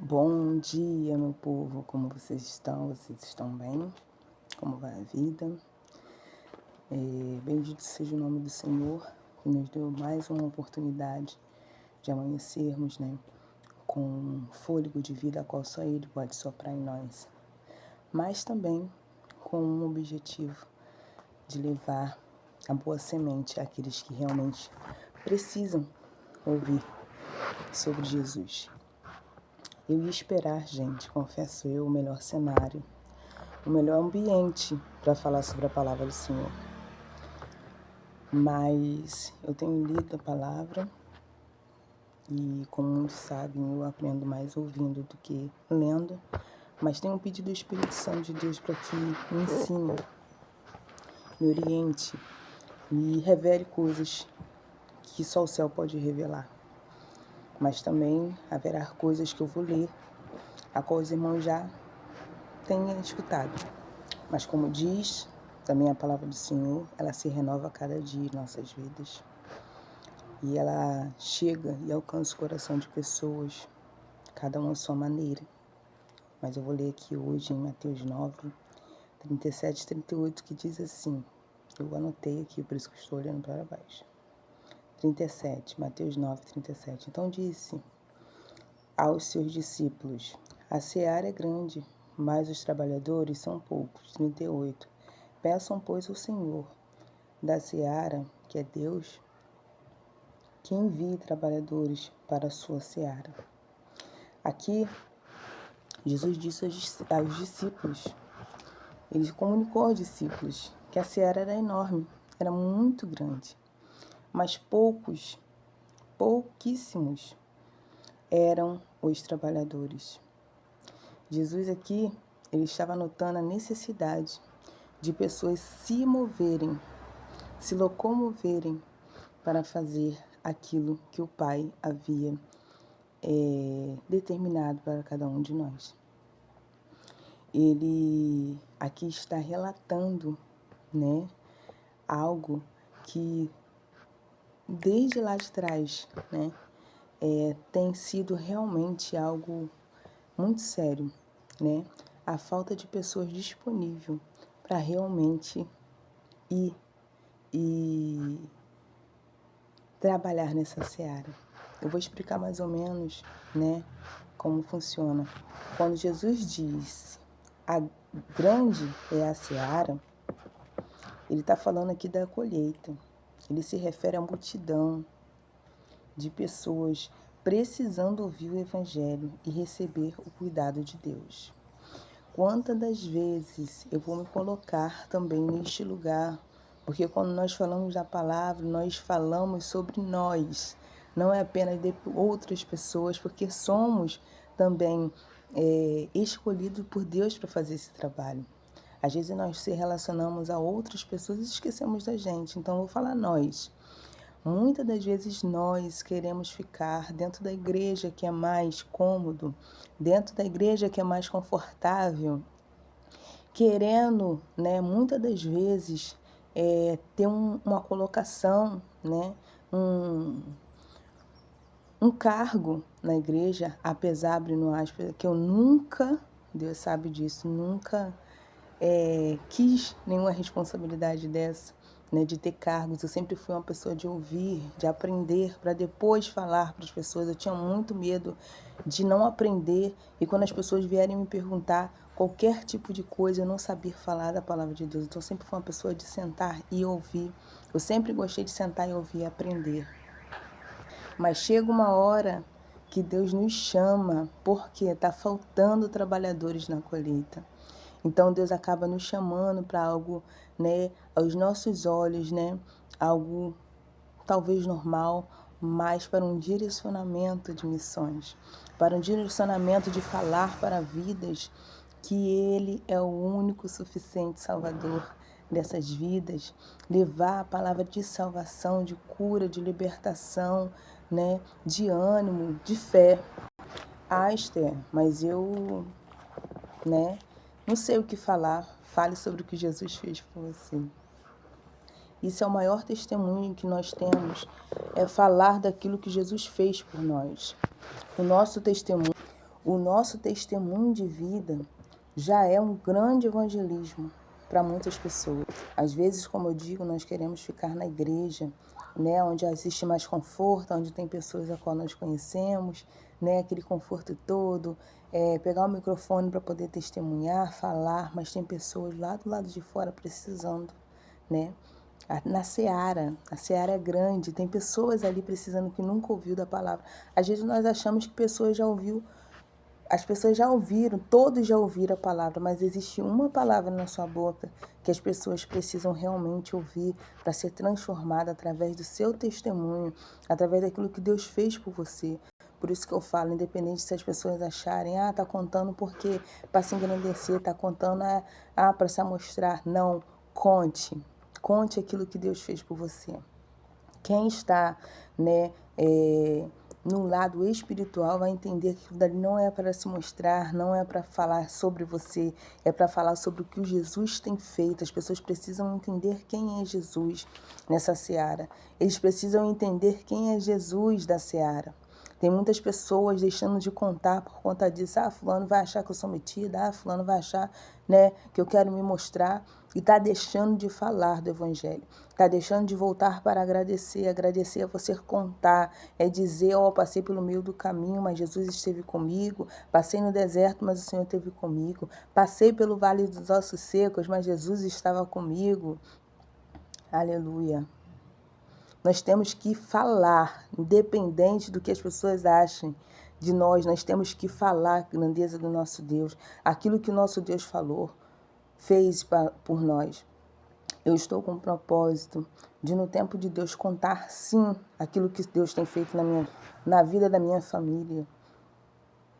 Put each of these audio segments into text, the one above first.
Bom dia, meu povo, como vocês estão? Vocês estão bem? Como vai a vida? Bendito seja o nome do Senhor, que nos deu mais uma oportunidade de amanhecermos, com um fôlego de vida, a qual só Ele pode soprar em nós, mas também com um objetivo de levar a boa semente àqueles que realmente precisam ouvir sobre Jesus. Eu ia esperar, gente, confesso eu, o melhor cenário, o melhor ambiente para falar sobre a palavra do Senhor. Mas eu tenho lido a palavra e, como muitos sabem, eu aprendo mais ouvindo do que lendo, mas tenho pedido ao Espírito Santo de Deus para que me ensine, me oriente, me revele coisas que só o céu pode revelar. Mas também haverá coisas que eu vou ler, a qual os irmãos já têm escutado. Mas como diz também a palavra do Senhor, ela se renova a cada dia em nossas vidas. E ela chega e alcança o coração de pessoas, cada uma à sua maneira. Mas eu vou ler aqui hoje em Mateus 9, 37 e 38, que diz assim, eu anotei aqui, por isso que estou olhando para baixo. 37, Mateus 9, 37. Então disse aos seus discípulos, a seara é grande, mas os trabalhadores são poucos. 38. Peçam, pois, ao Senhor da seara, que é Deus, que envie trabalhadores para a sua seara. Aqui, Jesus disse aos discípulos, ele comunicou aos discípulos que a seara era enorme, era muito grande, mas pouquíssimos eram os trabalhadores. Jesus aqui, ele estava notando a necessidade de pessoas se moverem, se locomoverem para fazer aquilo que o Pai havia determinado para cada um de nós. Ele aqui está relatando, algo que desde lá de trás, tem sido realmente algo muito sério, a falta de pessoas disponíveis para realmente ir e trabalhar nessa seara. Eu vou explicar mais ou menos, como funciona. Quando Jesus diz, a grande é a seara, ele está falando aqui da colheita. Ele se refere à multidão de pessoas precisando ouvir o Evangelho e receber o cuidado de Deus. Quantas das vezes eu vou me colocar também neste lugar? Porque quando nós falamos da palavra, nós falamos sobre nós, não é apenas de outras pessoas, porque somos também escolhidos por Deus para fazer esse trabalho. Às vezes nós se relacionamos a outras pessoas e esquecemos da gente, então eu vou falar nós. Muitas das vezes nós queremos ficar dentro da igreja que é mais cômodo, dentro da igreja que é mais confortável, querendo, muitas das vezes, ter uma colocação, um cargo na igreja, apesar, abrindo aspas, que eu nunca, Deus sabe disso, nunca quis nenhuma responsabilidade dessa, de ter cargos. Eu sempre fui uma pessoa de ouvir, de aprender, para depois falar para as pessoas. Eu tinha muito medo de não aprender e quando as pessoas vierem me perguntar qualquer tipo de coisa, eu não sabia falar da palavra de Deus. Então eu sempre fui uma pessoa de sentar e ouvir. Eu sempre gostei de sentar e ouvir e aprender. Mas chega uma hora que Deus nos chama porque está faltando trabalhadores na colheita. Então Deus acaba nos chamando para algo, aos nossos olhos, algo talvez normal, mas para um direcionamento de missões, para um direcionamento de falar para vidas que Ele é o único suficiente Salvador dessas vidas, levar a palavra de salvação, de cura, de libertação, de ânimo, de fé. Esther, mas eu, não sei o que falar. Fale sobre o que Jesus fez por você. Isso é o maior testemunho que nós temos, é falar daquilo que Jesus fez por nós. O nosso testemunho, O nosso testemunho de vida já é um grande evangelismo para muitas pessoas. Às vezes, como eu digo, nós queremos ficar na igreja, né, onde existe mais conforto, onde tem pessoas a qual nós conhecemos, né, aquele conforto todo, pegar o microfone para poder testemunhar, falar, mas tem pessoas lá do lado de fora precisando, né? Na seara, a seara é grande, tem pessoas ali precisando que nunca ouviu da palavra. Às vezes nós achamos que as pessoas já ouviram, todos já ouviram a palavra, mas existe uma palavra na sua boca que as pessoas precisam realmente ouvir para ser transformada através do seu testemunho, através daquilo que Deus fez por você. Por isso que eu falo, independente se as pessoas acharem, tá contando porque para se engrandecer, tá contando para se amostrar. Não, conte aquilo que Deus fez por você. Quem está, né, no lado espiritual vai entender que aquilo dali não é para se mostrar, não é para falar sobre você, é para falar sobre o que o Jesus tem feito. As pessoas precisam entender quem é Jesus nessa seara. Eles precisam entender quem é Jesus da seara. Tem muitas pessoas deixando de contar por conta disso. Fulano vai achar que eu sou metida. Fulano vai achar, né, que eu quero me mostrar. E está deixando de falar do Evangelho. Está deixando de voltar para agradecer. Agradecer é você contar. É dizer, passei pelo meio do caminho, mas Jesus esteve comigo. Passei no deserto, mas o Senhor esteve comigo. Passei pelo vale dos ossos secos, mas Jesus estava comigo. Aleluia. Nós temos que falar, independente do que as pessoas achem de nós temos que falar a grandeza do nosso Deus, aquilo que o nosso Deus falou, fez por nós. Eu estou com o propósito de, no tempo de Deus, contar, sim, aquilo que Deus tem feito na vida da minha família.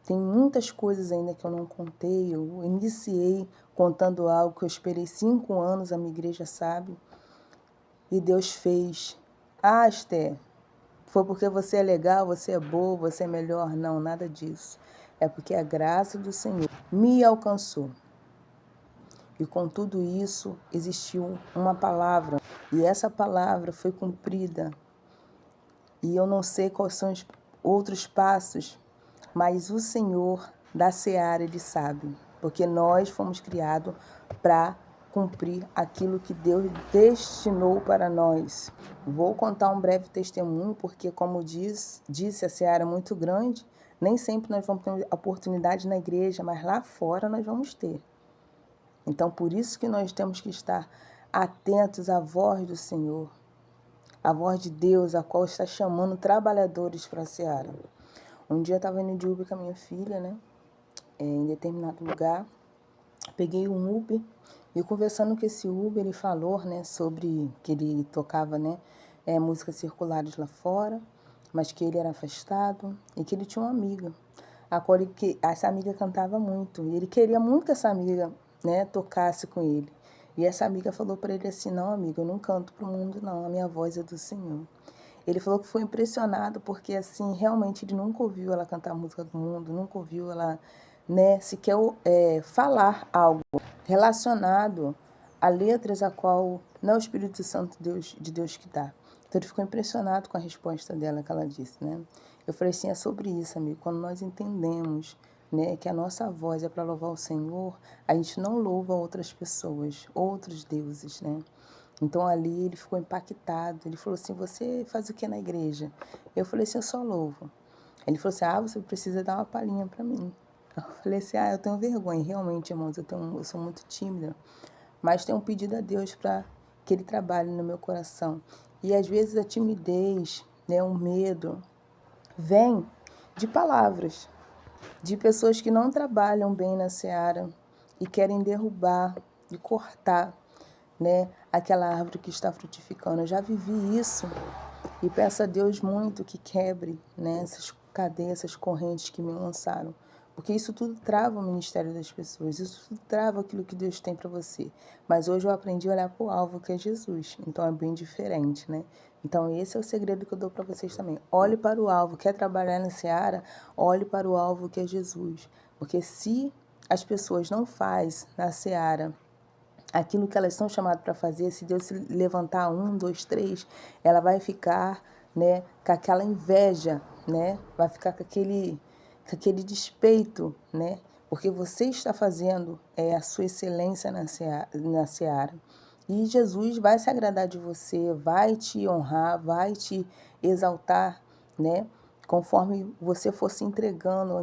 Tem muitas coisas ainda que eu não contei. Eu iniciei contando algo que eu esperei 5 anos, a minha igreja sabe, e Deus fez. Esther, foi porque você é legal, você é boa, você é melhor? Não, nada disso. É porque a graça do Senhor me alcançou. E com tudo isso, existiu uma palavra. E essa palavra foi cumprida. E eu não sei quais são os outros passos, mas o Senhor da seara, Ele sabe. Porque nós fomos criados para cumprir aquilo que Deus destinou para nós. Vou contar um breve testemunho, porque como disse, a seara é muito grande. Nem sempre nós vamos ter oportunidade na igreja, mas lá fora nós vamos ter. Então, por isso que nós temos que estar atentos à voz do Senhor, à voz de Deus, a qual está chamando trabalhadores para a seara. Um dia eu estava indo de Uber com a minha filha, né, em determinado lugar, peguei um Uber e conversando com esse Uber, ele falou, né, sobre que ele tocava, né, músicas circulares lá fora, mas que ele era afastado e que ele tinha uma amiga, essa amiga cantava muito e ele queria muito que essa amiga, né, tocasse com ele. E essa amiga falou para ele assim: não, amiga, eu não canto pro mundo não, a minha voz é do Senhor. Ele falou que foi impressionado porque, assim, realmente ele nunca ouviu ela cantar música do mundo, nunca ouviu ela, né, sequer falar algo relacionado a letras a qual não é o Espírito Santo de Deus que dá. Então ele ficou impressionado com a resposta dela que ela disse, né? Eu falei assim, é sobre isso, amigo. Quando nós entendemos, né, que a nossa voz é para louvar o Senhor, a gente não louva outras pessoas, outros deuses, né? Então ali ele ficou impactado. Ele falou assim, você faz o que na igreja? Eu falei assim, eu só louvo. Ele falou assim, você precisa dar uma palhinha para mim. Eu falei assim, eu tenho vergonha. Realmente, irmãos, eu sou muito tímida. Mas tenho um pedido a Deus para que Ele trabalhe no meu coração. E às vezes a timidez, né, o medo, vem de palavras, de pessoas que não trabalham bem na seara e querem derrubar e cortar, né, aquela árvore que está frutificando. Eu já vivi isso e peço a Deus muito que quebre, né, essas cadeias, essas correntes que me lançaram. Porque isso tudo trava o ministério das pessoas, isso tudo trava aquilo que Deus tem para você. Mas hoje eu aprendi a olhar para o alvo, que é Jesus. Então é bem diferente, né? Então esse é o segredo que eu dou para vocês também. Olhe para o alvo. Quer trabalhar na seara? Olhe para o alvo, que é Jesus. Porque se as pessoas não fazem na seara aquilo que elas são chamadas para fazer, se Deus se levantar 1, 2, 3, ela vai ficar, né, com aquela inveja, né? Vai ficar com com aquele despeito, né? Porque você está fazendo a sua excelência na seara. E Jesus vai se agradar de você, vai te honrar, vai te exaltar, né? Conforme você for se entregando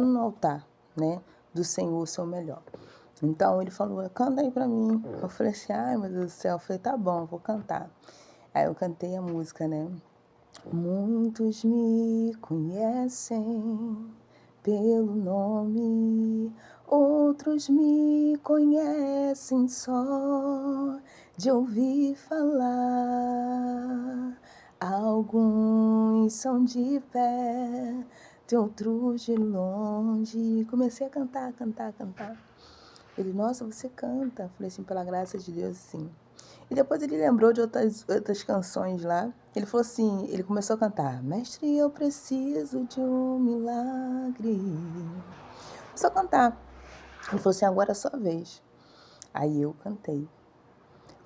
no altar, né? Do Senhor o seu melhor. Então ele falou, canta aí pra mim. Eu falei assim, ai meu Deus do céu. Eu falei, tá bom, vou cantar. Aí eu cantei a música, né? Muitos me conhecem pelo nome, outros me conhecem só de ouvir falar. Alguns são de perto, outros de longe. Comecei a cantar. Ele, nossa, você canta. Falei assim, pela graça de Deus, sim. E depois ele lembrou de outras canções lá. Ele falou assim, ele começou a cantar, mestre, eu preciso de um milagre. Começou a cantar. Ele falou assim, agora é a sua vez. Aí eu cantei.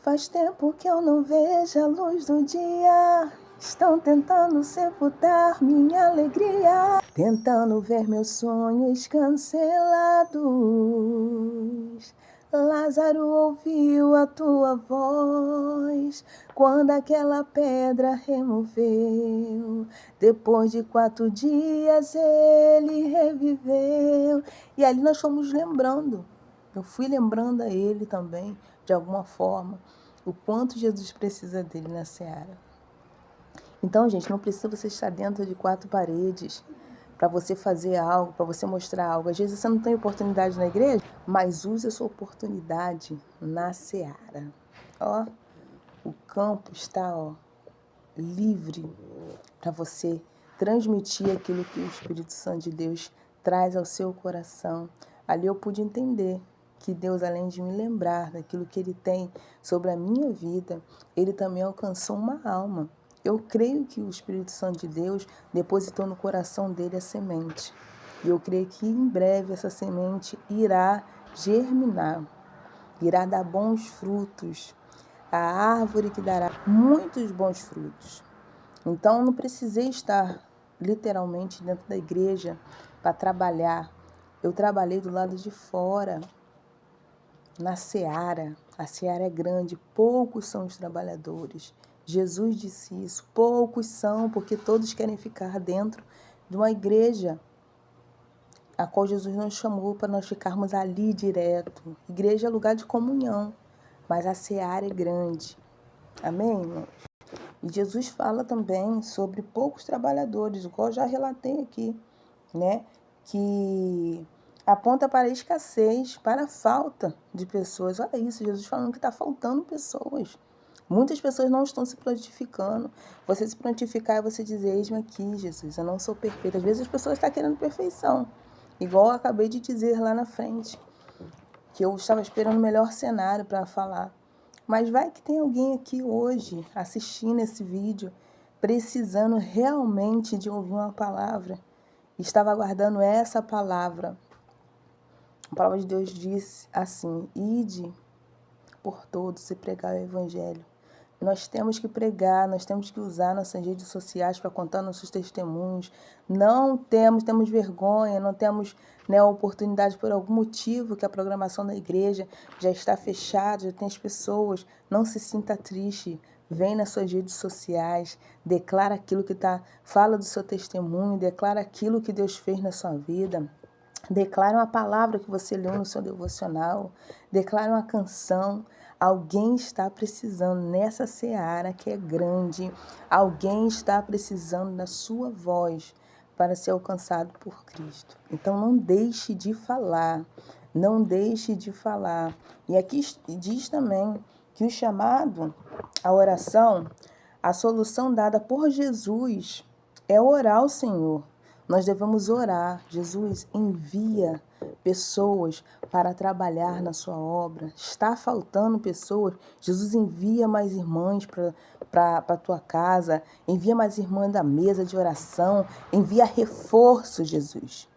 Faz tempo que eu não vejo a luz do dia. Estão tentando sepultar minha alegria. Tentando ver meus sonhos cancelados. Lázaro ouviu a tua voz quando aquela pedra removeu. Depois de 4 dias ele reviveu. E ali nós fomos lembrando. Eu fui lembrando a ele também, de alguma forma, o quanto Jesus precisa dele na seara. Então, gente, não precisa você estar dentro de 4 paredes para você fazer algo, para você mostrar algo. Às vezes você não tem oportunidade na igreja, mas use a sua oportunidade na seara. Ó, o campo está, livre para você transmitir aquilo que o Espírito Santo de Deus traz ao seu coração. Ali eu pude entender que Deus, além de me lembrar daquilo que Ele tem sobre a minha vida, Ele também alcançou uma alma. Eu creio que o Espírito Santo de Deus depositou no coração dele a semente. E eu creio que em breve essa semente irá germinar, irá dar bons frutos. A árvore que dará muitos bons frutos. Então, eu não precisei estar literalmente dentro da igreja para trabalhar. Eu trabalhei do lado de fora, na seara. A seara é grande, poucos são os trabalhadores. Jesus disse isso, poucos são, porque todos querem ficar dentro de uma igreja, a qual Jesus nos chamou para nós ficarmos ali direto. Igreja é lugar de comunhão, mas a seara é grande. Amém, irmãos? E Jesus fala também sobre poucos trabalhadores, igual eu já relatei aqui, né? Que aponta para a escassez, para a falta de pessoas. Olha isso, Jesus falando que está faltando pessoas. Muitas pessoas não estão se prontificando. Você se prontificar é você dizer, eis-me aqui, Jesus, eu não sou perfeita. Às vezes as pessoas estão querendo perfeição, igual eu acabei de dizer lá na frente, que eu estava esperando o melhor cenário para falar. Mas vai que tem alguém aqui hoje assistindo esse vídeo, precisando realmente de ouvir uma palavra. Estava aguardando essa palavra. A palavra de Deus diz assim, ide por todos e pregar o evangelho. Nós temos que pregar, nós temos que usar nossas redes sociais para contar nossos testemunhos. Não temos vergonha, não temos oportunidade por algum motivo que a programação da igreja já está fechada, já tem as pessoas. Não se sinta triste. Vem nas suas redes sociais, declara aquilo que fala do seu testemunho, declara aquilo que Deus fez na sua vida. Declara uma palavra que você leu no seu devocional, declara uma canção. Alguém está precisando nessa seara que é grande, alguém está precisando da sua voz para ser alcançado por Cristo. Então não deixe de falar, não deixe de falar. E aqui diz também que o chamado à oração, a solução dada por Jesus é orar ao Senhor. Nós devemos orar. Jesus, envia pessoas para trabalhar na sua obra. Está faltando pessoas. Jesus, envia mais irmãs para a tua casa. Envia mais irmãs da mesa de oração. Envia reforço, Jesus.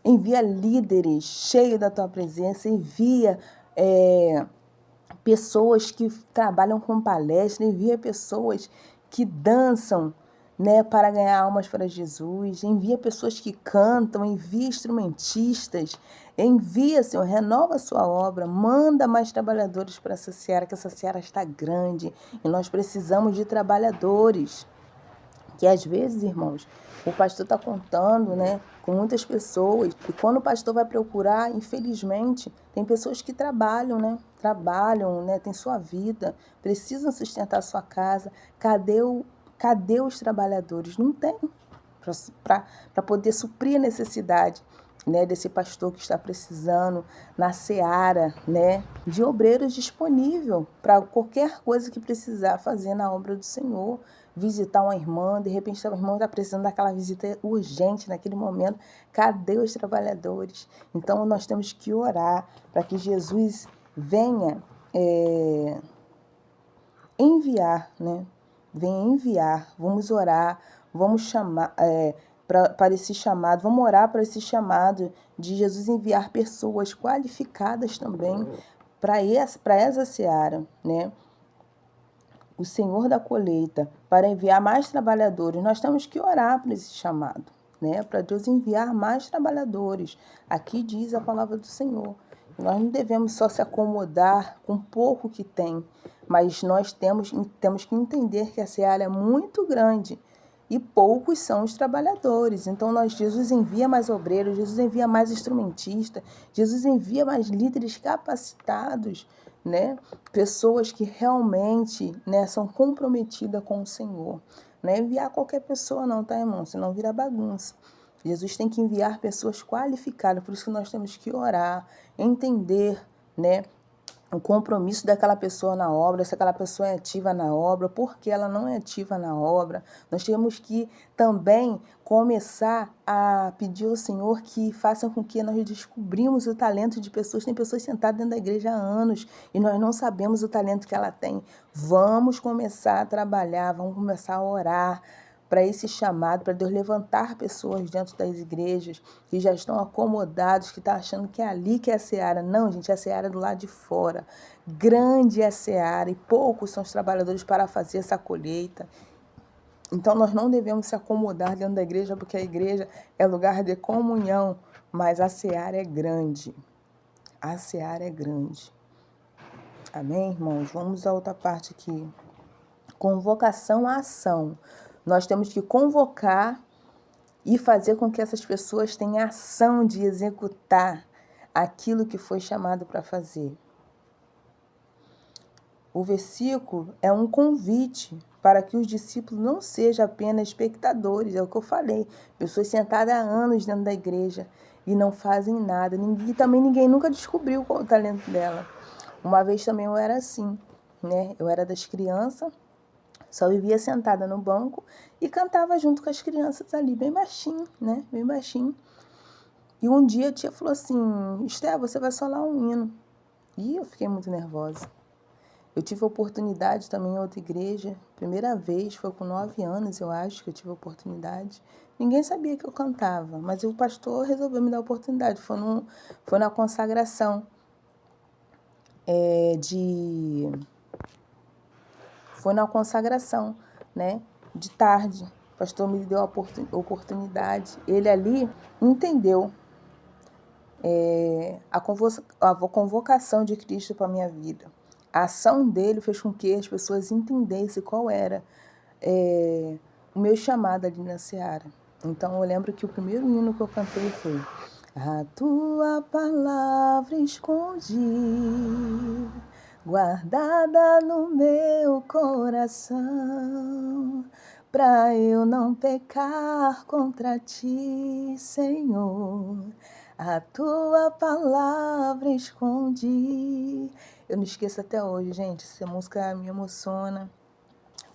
Envia líderes cheios da tua presença. Envia pessoas que trabalham com palestra. Envia pessoas que dançam, né, para ganhar almas para Jesus. Envia pessoas que cantam, envia instrumentistas, envia, Senhor, renova a sua obra, manda mais trabalhadores para essa seara, que essa seara está grande e nós precisamos de trabalhadores. Que às vezes, irmãos, o pastor está contando, né, com muitas pessoas, e quando o pastor vai procurar, infelizmente, tem pessoas que trabalham, né, tem sua vida, precisam sustentar sua casa. Cadê os trabalhadores? Não tem para poder suprir a necessidade, né, desse pastor que está precisando na seara, né, de obreiros disponíveis para qualquer coisa que precisar fazer na obra do Senhor. Visitar uma irmã, de repente a irmã está precisando daquela visita urgente naquele momento. Cadê os trabalhadores? Então nós temos que orar para que Jesus venha enviar, né? Venha enviar. Vamos orar, vamos chamar para esse chamado, vamos orar para esse chamado de Jesus enviar pessoas qualificadas também para essa seara, né? O Senhor da colheita, para enviar mais trabalhadores. Nós temos que orar por esse chamado, né? Para Deus enviar mais trabalhadores. Aqui diz a palavra do Senhor. Nós não devemos só se acomodar com pouco que tem, mas nós temos que entender que a seara é muito grande e poucos são os trabalhadores. Então, Jesus envia mais obreiros, Jesus envia mais instrumentistas, Jesus envia mais líderes capacitados, né? Pessoas que realmente, né, são comprometidas com o Senhor. Não é enviar qualquer pessoa não, tá, irmão? Senão vira bagunça. Jesus tem que enviar pessoas qualificadas, por isso que nós temos que orar, entender, né, o compromisso daquela pessoa na obra, se aquela pessoa é ativa na obra, por que ela não é ativa na obra. Nós temos que também começar a pedir ao Senhor que faça com que nós descobrimos o talento de pessoas. Tem pessoas sentadas dentro da igreja há anos e nós não sabemos o talento que ela tem. Vamos começar a trabalhar, vamos começar a orar para esse chamado, para Deus levantar pessoas dentro das igrejas que já estão acomodados, que estão achando que é ali que é a seara. Não, gente, é a seara do lado de fora. Grande é a seara e poucos são os trabalhadores para fazer essa colheita. Então, nós não devemos se acomodar dentro da igreja, porque a igreja é lugar de comunhão, mas a seara é grande. A seara é grande. Amém, irmãos? Vamos à outra parte aqui. Convocação à ação. Nós temos que convocar e fazer com que essas pessoas tenham ação de executar aquilo que foi chamado para fazer. O versículo é um convite para que os discípulos não sejam apenas espectadores, é o que eu falei. Pessoas sentadas há anos dentro da igreja e não fazem nada. E também ninguém nunca descobriu qual é o talento dela. Uma vez também eu era assim, né? Eu era das crianças, só vivia sentada no banco e cantava junto com as crianças ali, bem baixinho, né? Bem baixinho. E um dia a tia falou assim, Esté, você vai solar um hino. E eu fiquei muito nervosa. Eu tive a oportunidade também em outra igreja, primeira vez, foi com 9 anos, eu acho, que eu tive a oportunidade. Ninguém sabia que eu cantava, mas o pastor resolveu me dar a oportunidade. Foi na consagração Foi na consagração, né, de tarde. O pastor me deu a oportunidade. Ele ali entendeu a convocação de Cristo para a minha vida. A ação dele fez com que as pessoas entendessem qual era o meu chamado ali na seara. Então eu lembro que o primeiro hino que eu cantei foi A tua palavra escondi, guardada no meu coração, pra eu não pecar contra ti, Senhor. A tua palavra escondi. Eu não esqueço até hoje, gente. Essa música me emociona.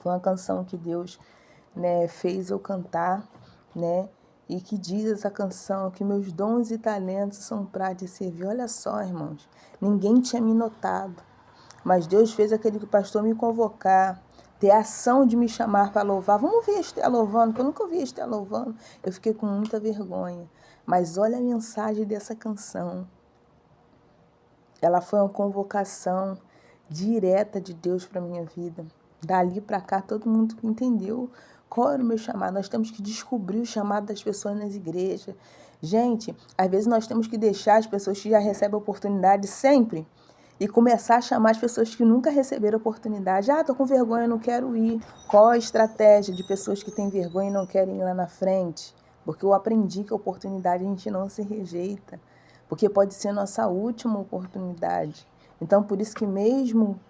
Foi uma canção que Deus, né, fez eu cantar, né? E que diz essa canção que meus dons e talentos são para te servir. Olha só, irmãos, ninguém tinha me notado, mas Deus fez aquele pastor me convocar, ter a ação de me chamar para louvar. Vamos ver Esté louvando, que eu nunca vi Esté louvando. Eu fiquei com muita vergonha. Mas olha a mensagem dessa canção. Ela foi uma convocação direta de Deus para minha vida. Dali para cá, todo mundo entendeu Qual era o meu chamado? Nós temos que descobrir o chamado das pessoas nas igrejas. Gente, às vezes nós temos que deixar as pessoas que já recebem a oportunidade sempre e começar a chamar as pessoas que nunca receberam oportunidade. Ah, tô com vergonha, não quero ir. Qual a estratégia de pessoas que têm vergonha e não querem ir lá na frente? Porque eu aprendi que a oportunidade a gente não se rejeita, porque pode ser nossa última oportunidade. Então, por isso que mesmo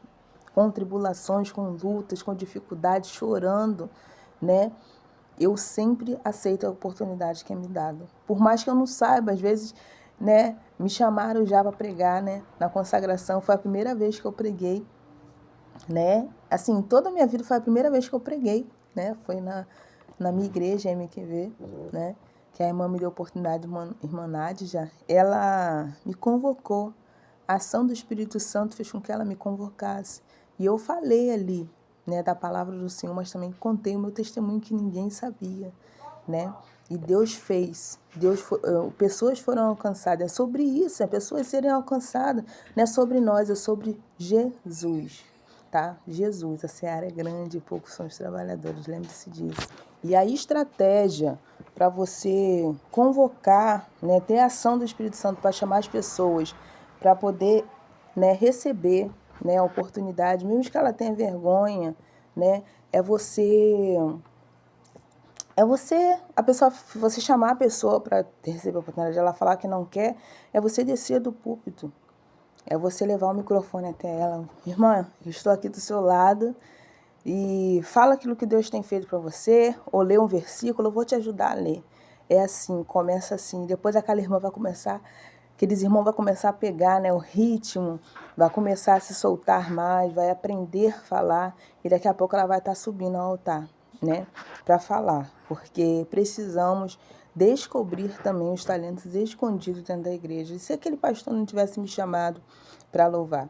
com tribulações, com lutas, com dificuldades, chorando, né? Eu sempre aceito a oportunidade que é me dada. Por mais que eu não saiba, às vezes, né? Me chamaram já para pregar, né? Na consagração, foi a primeira vez que eu preguei, né? Assim, toda a minha vida foi a primeira vez que eu preguei, né? Foi na minha igreja, MQV, né? Que a irmã me deu a oportunidade, irmã Nádia, ela me convocou. A ação do Espírito Santo fez com que ela me convocasse. E eu falei ali, né, da palavra do Senhor, mas também contei o meu testemunho que ninguém sabia, né? E Deus fez. Pessoas foram alcançadas. É sobre isso, é pessoas serem alcançadas. Não é sobre nós, é sobre Jesus, tá? Jesus, a seara é grande e poucos são os trabalhadores, lembre-se disso. E a estratégia para você convocar, né, ter a ação do Espírito Santo para chamar as pessoas para poder, né, receber, né, a oportunidade, mesmo que ela tenha vergonha, né, você chamar a pessoa para receber a oportunidade, ela falar que não quer, é você descer do púlpito, é você levar o microfone até ela. Irmã, eu estou aqui do seu lado e fala aquilo que Deus tem feito para você, ou lê um versículo, eu vou te ajudar a ler. É assim, começa assim, depois aquela irmã vai começar, aqueles irmãos vão começar a pegar, né, o ritmo, vai começar a se soltar mais, vai aprender a falar, e daqui a pouco ela vai estar subindo ao altar, né, para falar, porque precisamos descobrir também os talentos escondidos dentro da igreja. E se aquele pastor não tivesse me chamado para louvar,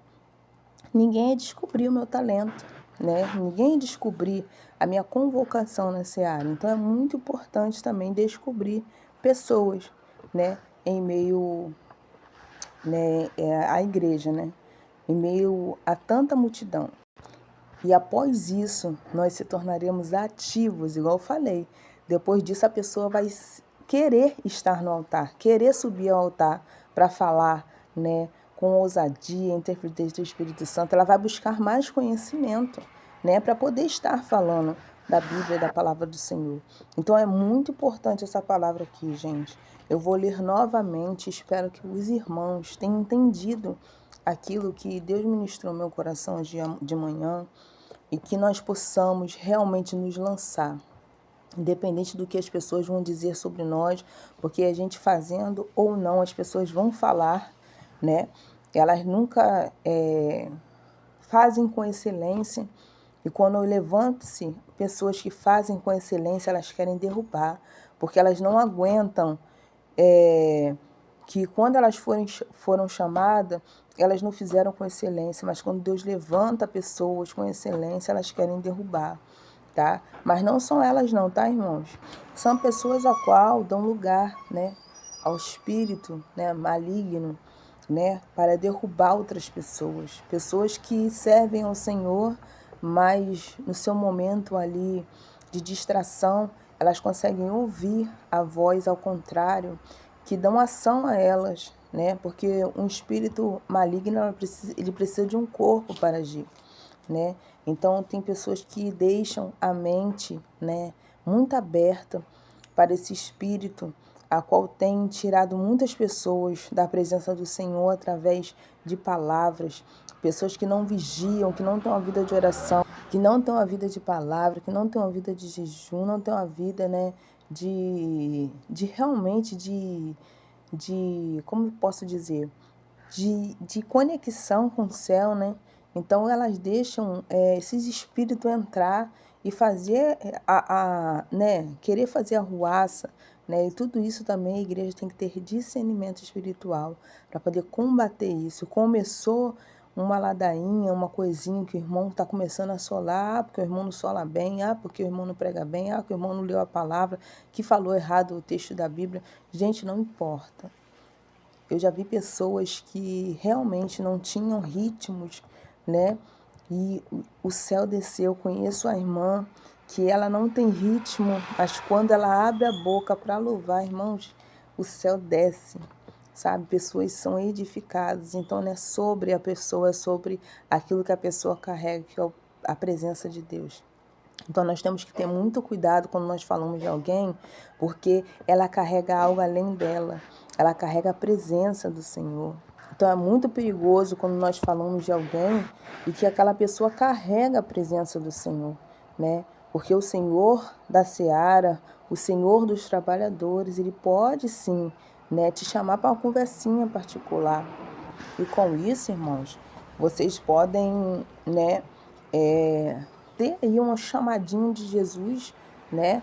ninguém ia descobrir o meu talento, né? Ninguém ia descobrir a minha convocação nessa área. Então é muito importante também descobrir pessoas, né, em meio, né, à igreja, né? Em meio a tanta multidão. E após isso, nós se tornaremos ativos, igual eu falei. Depois disso, a pessoa vai querer estar no altar, querer subir ao altar para falar, né, com ousadia, interpretação do Espírito Santo. Ela vai buscar mais conhecimento, né, para poder estar falando da Bíblia, da palavra do Senhor. Então, é muito importante essa palavra aqui, gente. Eu vou ler novamente, espero que os irmãos tenham entendido aquilo que Deus ministrou no meu coração de manhã, e que nós possamos realmente nos lançar, independente do que as pessoas vão dizer sobre nós, porque a gente fazendo ou não, as pessoas vão falar, né? Elas nunca fazem com excelência, e quando levantam-se pessoas que fazem com excelência, elas querem derrubar, porque elas não aguentam que quando elas foram chamadas, elas não fizeram com excelência, mas quando Deus levanta pessoas com excelência, elas querem derrubar, tá? Mas não são elas não, tá, irmãos? São pessoas a qual dão lugar, né, ao espírito, né, maligno, né, para derrubar outras pessoas. Pessoas que servem ao Senhor, mas no seu momento ali de distração, elas conseguem ouvir a voz ao contrário, que dão ação a elas, né? Porque um espírito maligno, ele precisa de um corpo para agir, né? Então, tem pessoas que deixam a mente, né, muito aberta para esse espírito, a qual tem tirado muitas pessoas da presença do Senhor através de palavras, pessoas que não vigiam, que não têm uma vida de oração, que não têm uma vida de palavra, que não têm uma vida de jejum, não têm uma vida, né, de realmente como posso dizer, de conexão com o céu, né? Então elas deixam esses espíritos entrar e fazer né, querer fazer a ruaça, né? E tudo isso também a igreja tem que ter discernimento espiritual para poder combater isso. Começou uma ladainha, uma coisinha que o irmão está começando a solar, porque o irmão não sola bem, porque o irmão não prega bem, porque o irmão não leu a palavra, que falou errado o texto da Bíblia. Gente, não importa. Eu já vi pessoas que realmente não tinham ritmos, né? E o céu desceu. Eu conheço a irmã que ela não tem ritmo, mas quando ela abre a boca para louvar, irmãos, o céu desce, sabe? Pessoas são edificadas. Então, não é sobre a pessoa, é sobre aquilo que a pessoa carrega, que é a presença de Deus. Então, nós temos que ter muito cuidado quando nós falamos de alguém, porque ela carrega algo além dela. Ela carrega a presença do Senhor. Então, é muito perigoso quando nós falamos de alguém e que aquela pessoa carrega a presença do Senhor, né? Porque o Senhor da seara, o Senhor dos trabalhadores, Ele pode sim, né, te chamar para uma conversinha particular. E com isso, irmãos, vocês podem, né, ter aí um chamadinho de Jesus, né,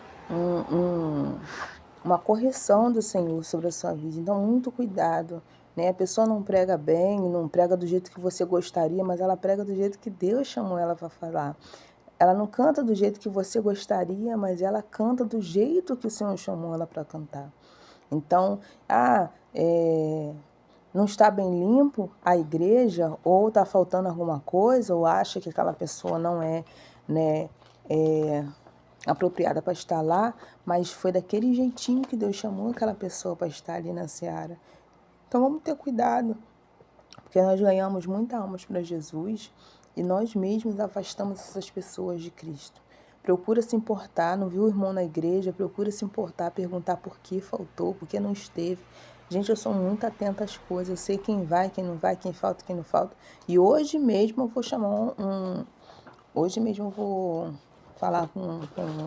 uma correção do Senhor sobre a sua vida. Então, muito cuidado, né? A pessoa não prega bem, não prega do jeito que você gostaria, mas ela prega do jeito que Deus chamou ela para falar. Ela não canta do jeito que você gostaria, mas ela canta do jeito que o Senhor chamou ela para cantar. Então, não está bem limpo a igreja, ou está faltando alguma coisa, ou acha que aquela pessoa não é, né, apropriada para estar lá, mas foi daquele jeitinho que Deus chamou aquela pessoa para estar ali na seara. Então vamos ter cuidado, porque nós ganhamos muitas almas para Jesus e nós mesmos afastamos essas pessoas de Cristo. Procura se importar, não viu o irmão na igreja, procura se importar, perguntar por que faltou, por que não esteve. Gente, eu sou muito atenta às coisas, eu sei quem vai, quem não vai, quem falta, quem não falta. E hoje mesmo eu vou chamar Hoje mesmo eu vou falar com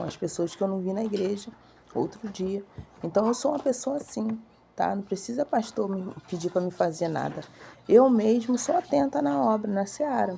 as pessoas que eu não vi na igreja outro dia. Então eu sou uma pessoa assim, tá? Não precisa pastor me pedir para me fazer nada. Eu mesmo sou atenta na obra, na seara.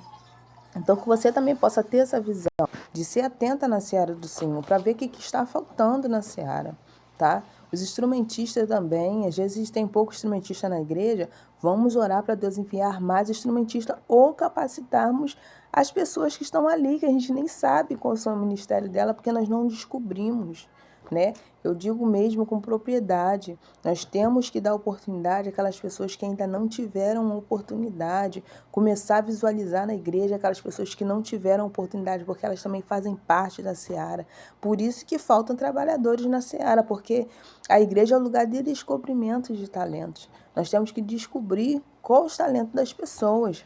Então que você também possa ter essa visão de ser atenta na seara do Senhor, para ver o que está faltando na seara, tá? Os instrumentistas também, às vezes tem pouco instrumentista na igreja, vamos orar para Deus enviar mais instrumentistas ou capacitarmos as pessoas que estão ali, que a gente nem sabe qual é o ministério dela, porque nós não descobrimos, né? Eu digo mesmo com propriedade, nós temos que dar oportunidade àquelas pessoas que ainda não tiveram oportunidade, começar a visualizar na igreja aquelas pessoas que não tiveram oportunidade, porque elas também fazem parte da seara. Por isso que faltam trabalhadores na seara, porque a igreja é o lugar de descobrimento de talentos. Nós temos que descobrir qual os talentos das pessoas.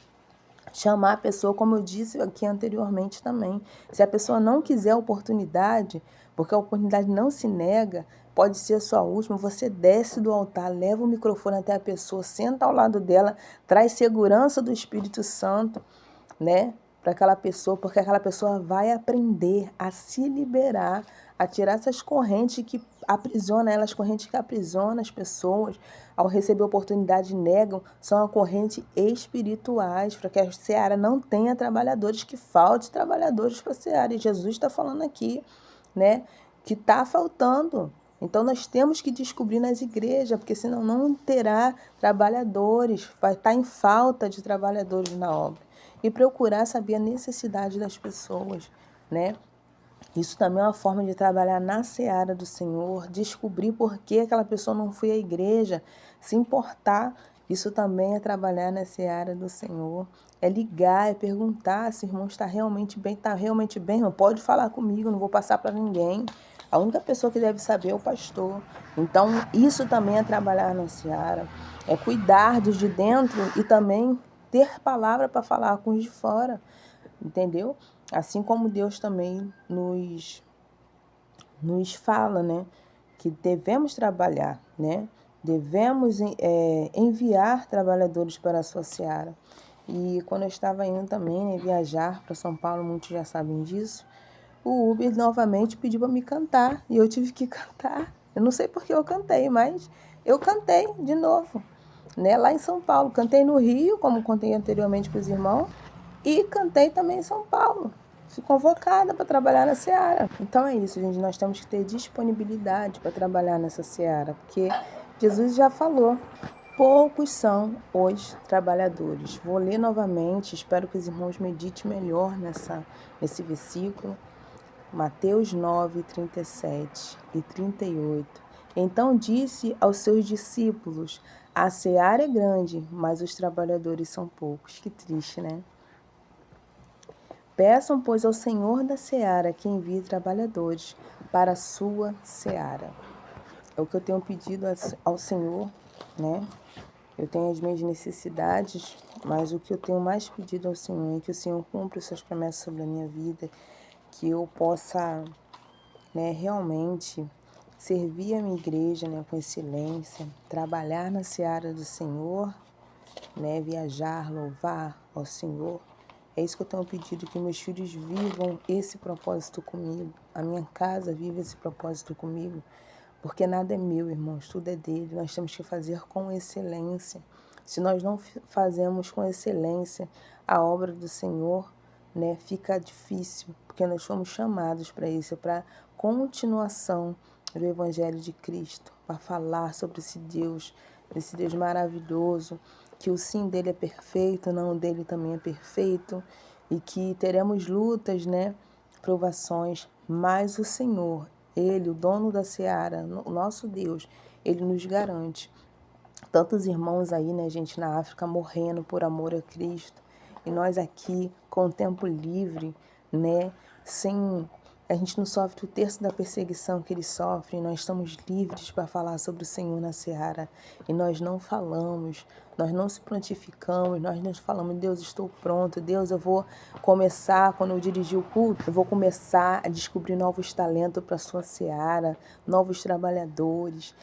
Chamar a pessoa, como eu disse aqui anteriormente também. Se a pessoa não quiser a oportunidade, porque a oportunidade não se nega, pode ser a sua última, você desce do altar, leva o microfone até a pessoa, senta ao lado dela, traz segurança do Espírito Santo, né? Para aquela pessoa, porque aquela pessoa vai aprender a se liberar, a tirar essas correntes que aprisionam ela, as correntes que aprisionam as pessoas, ao receber oportunidade negam, são a corrente espirituais, para que a seara não tenha trabalhadores, que falte trabalhadores para a seara. E Jesus está falando aqui, né, que está faltando. Então nós temos que descobrir nas igrejas, porque senão não terá trabalhadores, vai estar em falta de trabalhadores na obra. E procurar saber a necessidade das pessoas, né? Isso também é uma forma de trabalhar na seara do Senhor, descobrir por que aquela pessoa não foi à igreja, se importar. Isso também é trabalhar na seara do Senhor. É ligar, é perguntar se o irmão está realmente bem, irmão, pode falar comigo, não vou passar para ninguém. A única pessoa que deve saber é o pastor. Então, isso também é trabalhar na seara. É cuidar dos de dentro e também ter palavra para falar com os de fora. Entendeu? Assim como Deus também nos fala, né? Que devemos trabalhar, né? Devemos enviar trabalhadores para a sua seara. E quando eu estava indo também, né, viajar para São Paulo, muitos já sabem disso, o Uber novamente pediu para me cantar. E eu tive que cantar. Eu não sei porque eu cantei, mas eu cantei de novo, né? Lá em São Paulo. Cantei no Rio, como contei anteriormente para os irmãos. E cantei também em São Paulo. Fui convocada para trabalhar na seara. Então é isso, gente. Nós temos que ter disponibilidade para trabalhar nessa seara. Porque Jesus já falou. Poucos são os trabalhadores. Vou ler novamente. Espero que os irmãos meditem melhor nesse versículo. Mateus 9, 37 e 38. Então disse aos seus discípulos: a seara é grande, mas os trabalhadores são poucos. Que triste, né? Peçam, pois, ao Senhor da seara que envie trabalhadores para a sua seara. É o que eu tenho pedido ao Senhor, né? Eu tenho as minhas necessidades, mas o que eu tenho mais pedido ao Senhor é que o Senhor cumpra suas promessas sobre a minha vida, que eu possa, né, realmente servir a minha igreja, né, com excelência, trabalhar na seara do Senhor, né, viajar, louvar ao Senhor. É isso que eu tenho pedido, que meus filhos vivam esse propósito comigo, a minha casa viva esse propósito comigo, porque nada é meu, irmãos, tudo é dele. Nós temos que fazer com excelência. Se nós não fazemos com excelência a obra do Senhor, né, fica difícil, porque nós fomos chamados para isso, para continuação do Evangelho de Cristo, para falar sobre esse Deus maravilhoso, que o sim dele é perfeito, o não dele também é perfeito, e que teremos lutas, né, provações, mas o Senhor, Ele, o dono da seara, o nosso Deus, Ele nos garante. Tantos irmãos aí, né, gente, na África morrendo por amor a Cristo, e nós aqui com o tempo livre, né, sem... A gente não sofre o terço da perseguição que eles sofrem, nós estamos livres para falar sobre o Senhor na seara, e nós não falamos, nós não se prontificamos, nós não falamos, Deus, estou pronto, Deus, eu vou começar, quando eu dirigir o culto, eu vou começar a descobrir novos talentos para a sua seara, novos trabalhadores.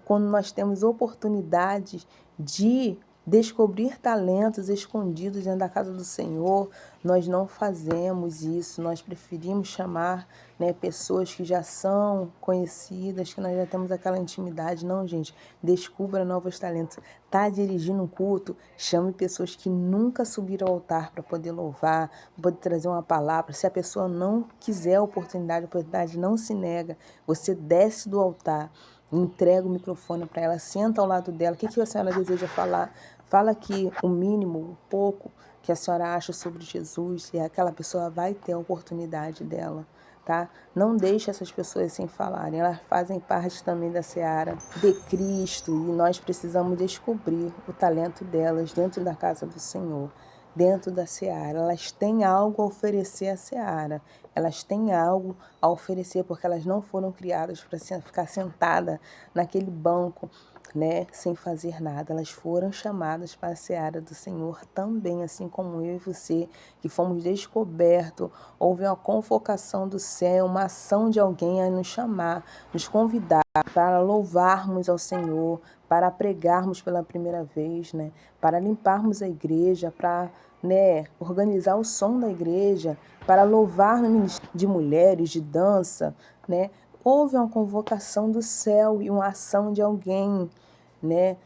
Quando nós temos oportunidades de descobrir talentos escondidos dentro da casa do Senhor, nós não fazemos isso, nós preferimos chamar, né, pessoas que já são conhecidas, que nós já temos aquela intimidade. Não, gente, descubra novos talentos. Tá dirigindo um culto, chame pessoas que nunca subiram ao altar para poder louvar, para poder trazer uma palavra. Se a pessoa não quiser a oportunidade não se nega, você desce do altar, entrega o microfone para ela, senta ao lado dela. O que a senhora deseja falar? Fala aqui o mínimo, o pouco que a senhora acha sobre Jesus, e aquela pessoa vai ter a oportunidade dela, tá? Não deixe essas pessoas sem falarem, elas fazem parte também da seara de Cristo, e nós precisamos descobrir o talento delas dentro da casa do Senhor, dentro da seara. Elas têm algo a oferecer à seara, elas têm algo a oferecer, porque elas não foram criadas para ficar sentada naquele banco, né, sem fazer nada. Elas foram chamadas para a seara do Senhor também, assim como eu e você, que fomos descobertos. Houve uma convocação do céu, uma ação de alguém a nos chamar, nos convidar para louvarmos ao Senhor, para pregarmos pela primeira vez, né, para limparmos a igreja, para, né, organizar o som da igreja, para louvar no ministério de mulheres, de dança, né. Houve uma convocação do céu e uma ação de alguém, né,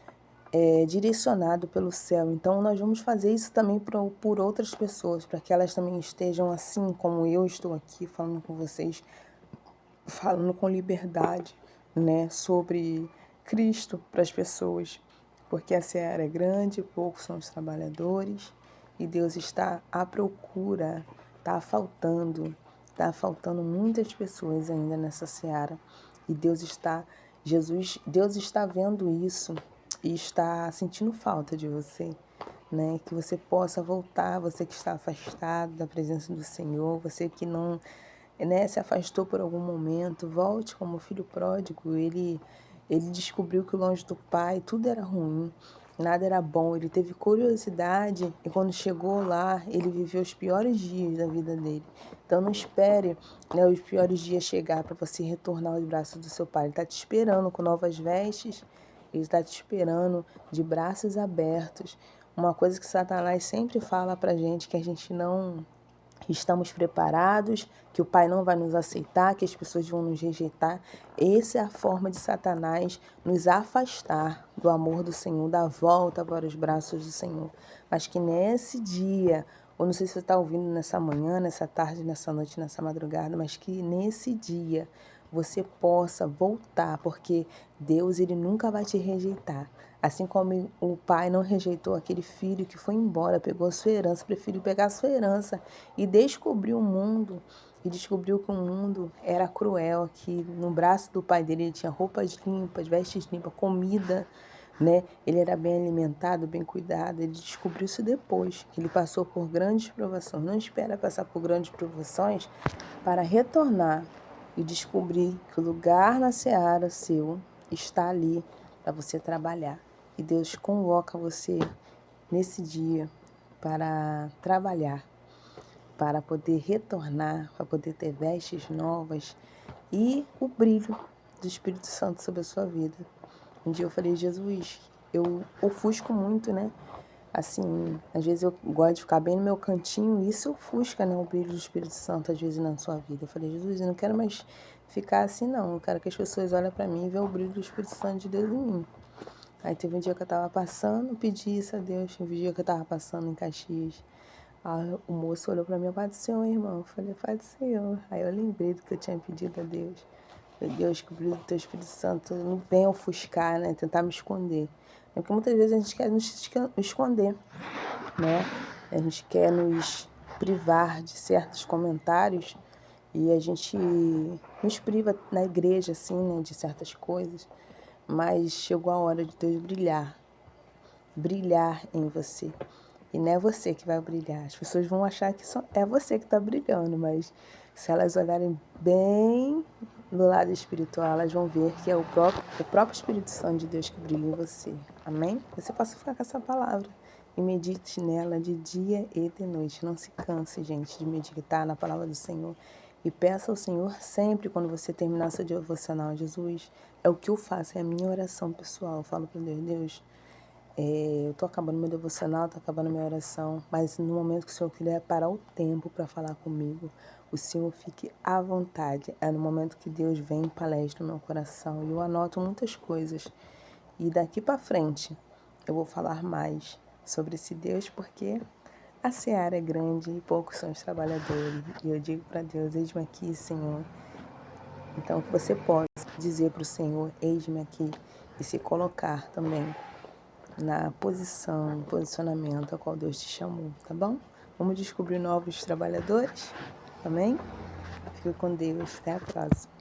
direcionado pelo céu. Então nós vamos fazer isso também por outras pessoas, para que elas também estejam assim como eu estou aqui falando com vocês, falando com liberdade, né, sobre Cristo para as pessoas, porque a seara é grande, poucos são os trabalhadores, e Deus está à procura, está faltando muitas pessoas ainda nessa seara, e Deus está vendo isso e está sentindo falta de você, né? Que você possa voltar, você que está afastado da presença do Senhor, você que não, né, se afastou por algum momento, volte como filho pródigo. Ele descobriu que longe do Pai tudo era ruim, nada era bom. Ele teve curiosidade e quando chegou lá, ele viveu os piores dias da vida dele. Então não espere, né, os piores dias chegar para você retornar aos braços do seu Pai. Ele está te esperando com novas vestes, ele está te esperando de braços abertos. Uma coisa que Satanás sempre fala para a gente, que a gente não estamos preparados, que o Pai não vai nos aceitar, que as pessoas vão nos rejeitar. Essa é a forma de Satanás nos afastar do amor do Senhor, da volta para os braços do Senhor. Mas que nesse dia, ou não sei se você está ouvindo nessa manhã, nessa tarde, nessa noite, nessa madrugada, mas que nesse dia você possa voltar, porque Deus, ele nunca vai te rejeitar. Assim como o pai não rejeitou aquele filho que foi embora, pegou a sua herança, preferiu pegar a sua herança e descobriu o mundo, e descobriu que o mundo era cruel, que no braço do pai dele ele tinha roupas limpas, vestes limpas, comida, né? Ele era bem alimentado, bem cuidado. Ele descobriu isso depois. Ele passou por grandes provações. Não espera passar por grandes provações para retornar e descobrir que o lugar na seara seu está ali para você trabalhar. E Deus convoca você nesse dia para trabalhar, para poder retornar, para poder ter vestes novas e o brilho do Espírito Santo sobre a sua vida. Um dia eu falei, Jesus, eu ofusco muito, né? Assim, às vezes eu gosto de ficar bem no meu cantinho e isso ofusca, né? O brilho do Espírito Santo, às vezes, na sua vida. Eu falei, Jesus, eu não quero mais ficar assim, não. Eu quero que as pessoas olhem para mim e vejam o brilho do Espírito Santo de Deus em mim. Aí teve um dia que eu tava passando, pedi isso a Deus. Teve um dia que eu tava passando em Caxias. Aí o moço olhou para mim, Pai do Senhor, irmão. Eu falei, Pai do Senhor. Aí eu lembrei do que eu tinha pedido a Deus. Meu Deus, que o brilho do Teu Espírito Santo não venha ofuscar, né? Tentar me esconder. É porque muitas vezes a gente quer nos esconder, né? A gente quer nos privar de certos comentários e a gente nos priva na igreja, assim, né? De certas coisas. Mas chegou a hora de Deus brilhar em você. E não é você que vai brilhar. As pessoas vão achar que só é você que está brilhando, mas se elas olharem bem no lado espiritual, elas vão ver que é o próprio Espírito Santo de Deus que brilha em você. Amém? Você possa ficar com essa palavra e medite nela de dia e de noite. Não se canse, gente, de meditar na palavra do Senhor. E peça ao Senhor sempre, quando você terminar seu devocional, Jesus, é o que eu faço, é a minha oração pessoal. Eu falo para Deus, Deus, eu tô acabando meu devocional, tô acabando minha oração, mas no momento que o Senhor quiser parar o tempo para falar comigo, o Senhor fique à vontade. É no momento que Deus vem em palestra no meu coração e eu anoto muitas coisas. E daqui para frente eu vou falar mais sobre esse Deus, porque a seara é grande e poucos são os trabalhadores. E eu digo para Deus, eis-me aqui, Senhor. Então que você possa dizer para o Senhor, eis-me aqui, e se colocar também na posicionamento a qual Deus te chamou, tá bom? Vamos descobrir novos trabalhadores, amém? Fique com Deus, até a próxima.